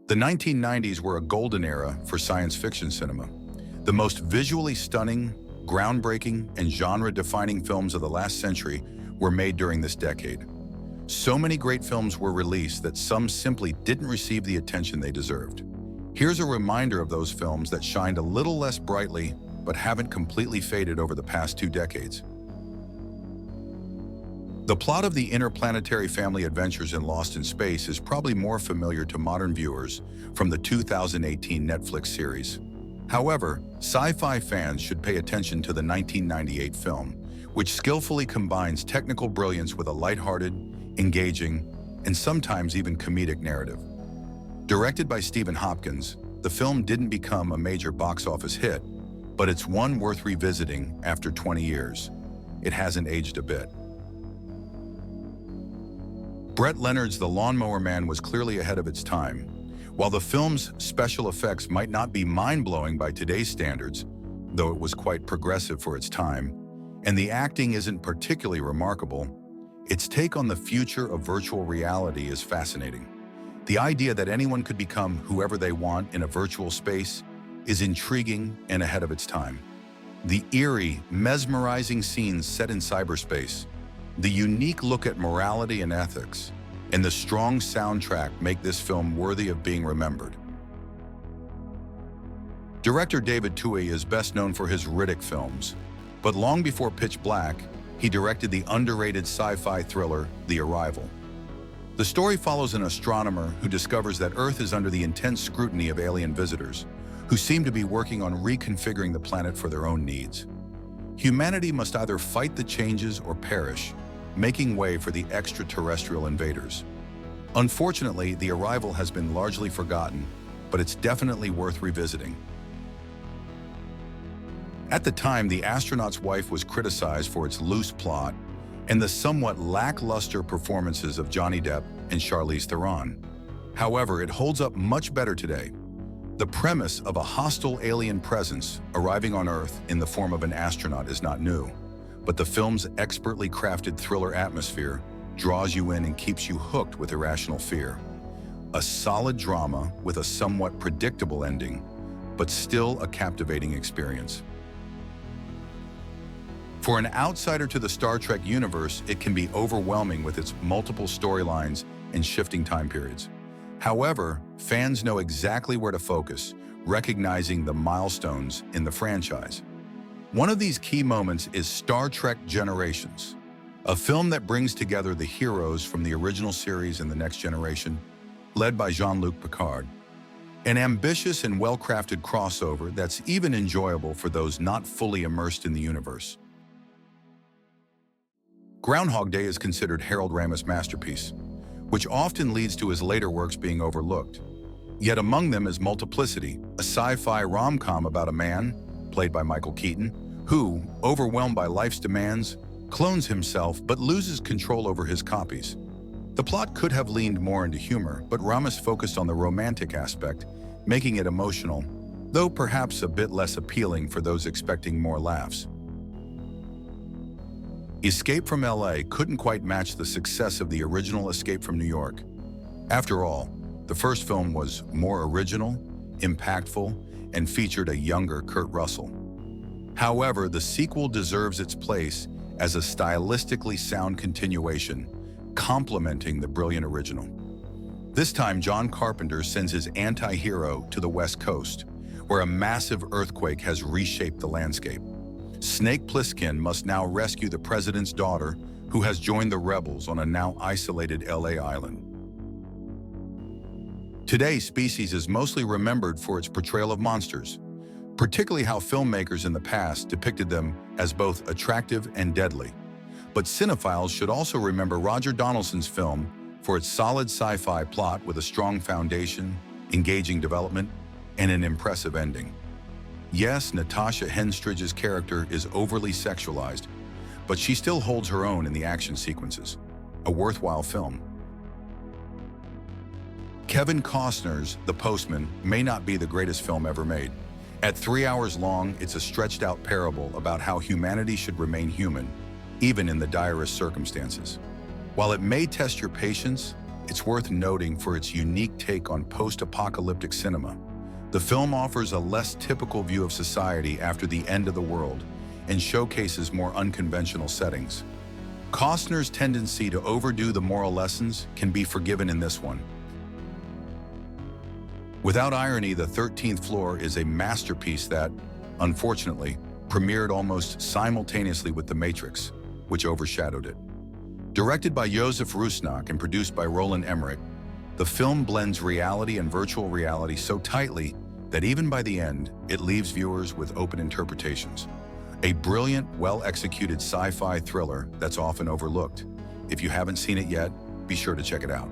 The 1990s were a golden era for science fiction cinema. The most visually stunning, groundbreaking, and genre-defining films of the last century were made during this decade. So many great films were released that some simply didn't receive the attention they deserved. Here's a reminder of those films that shined a little less brightly but haven't completely faded over the past 2 decades. The plot of the interplanetary family adventures in Lost in Space is probably more familiar to modern viewers from the 2018 Netflix series. However, sci-fi fans should pay attention to the 1998 film, which skillfully combines technical brilliance with a lighthearted, engaging, and sometimes even comedic narrative. Directed by Stephen Hopkins, the film didn't become a major box office hit, but it's one worth revisiting after 20 years. It hasn't aged a bit. Brett Leonard's The Lawnmower Man was clearly ahead of its time. While the film's special effects might not be mind-blowing by today's standards, though it was quite progressive for its time, and the acting isn't particularly remarkable, its take on the future of virtual reality is fascinating. The idea that anyone could become whoever they want in a virtual space is intriguing and ahead of its time. The eerie, mesmerizing scenes set in cyberspace, the unique look at morality and ethics, and the strong soundtrack make this film worthy of being remembered. Director David Twohy is best known for his Riddick films, but long before Pitch Black, he directed the underrated sci-fi thriller The Arrival. The story follows an astronomer who discovers that Earth is under the intense scrutiny of alien visitors, who seem to be working on reconfiguring the planet for their own needs. Humanity must either fight the changes or perish, making way for the extraterrestrial invaders. Unfortunately, The Arrival has been largely forgotten, but it's definitely worth revisiting. At the time, The Astronaut's Wife was criticized for its loose plot and the somewhat lackluster performances of Johnny Depp and Charlize Theron. However, it holds up much better today. The premise of a hostile alien presence arriving on Earth in the form of an astronaut is not new, but the film's expertly crafted thriller atmosphere draws you in and keeps you hooked with irrational fear. A solid drama with a somewhat predictable ending, but still a captivating experience. For an outsider to the Star Trek universe, it can be overwhelming with its multiple storylines and shifting time periods. However, fans know exactly where to focus, recognizing the milestones in the franchise. One of these key moments is Star Trek Generations, a film that brings together the heroes from the original series and the next generation, led by Jean-Luc Picard. An ambitious and well-crafted crossover that's even enjoyable for those not fully immersed in the universe. Groundhog Day is considered Harold Ramis' masterpiece, which often leads to his later works being overlooked. Yet among them is Multiplicity, a sci-fi rom-com about a man, played by Michael Keaton, who, overwhelmed by life's demands, clones himself but loses control over his copies. The plot could have leaned more into humor, but Ramis focused on the romantic aspect, making it emotional, though perhaps a bit less appealing for those expecting more laughs. Escape from LA couldn't quite match the success of the original Escape from New York. After all, the first film was more original, impactful, and featured a younger Kurt Russell. However, the sequel deserves its place as a stylistically sound continuation, complementing the brilliant original. This time, John Carpenter sends his anti-hero to the West Coast, where a massive earthquake has reshaped the landscape. Snake Plissken must now rescue the president's daughter, who has joined the rebels on a now isolated LA island. Today, Species is mostly remembered for its portrayal of monsters, particularly how filmmakers in the past depicted them as both attractive and deadly. But cinephiles should also remember Roger Donaldson's film for its solid sci-fi plot with a strong foundation, engaging development, and an impressive ending. Yes, Natasha Henstridge's character is overly sexualized, but she still holds her own in the action sequences. A worthwhile film. Kevin Costner's The Postman may not be the greatest film ever made. At 3 hours long, it's a stretched-out parable about how humanity should remain human, even in the direst circumstances. While it may test your patience, It's worth noting for its unique take on post-apocalyptic cinema. The film offers a less typical view of society after the end of the world and showcases more unconventional settings. Costner's tendency to overdo the moral lessons can be forgiven in this one. Without irony, The 13th Floor is a masterpiece that, unfortunately, premiered almost simultaneously with The Matrix, which overshadowed it. Directed by Josef Rusnak and produced by Roland Emmerich, the film blends reality and virtual reality so tightly that even by the end, it leaves viewers with open interpretations. A brilliant, well-executed sci-fi thriller that's often overlooked. If you haven't seen it yet, be sure to check it out.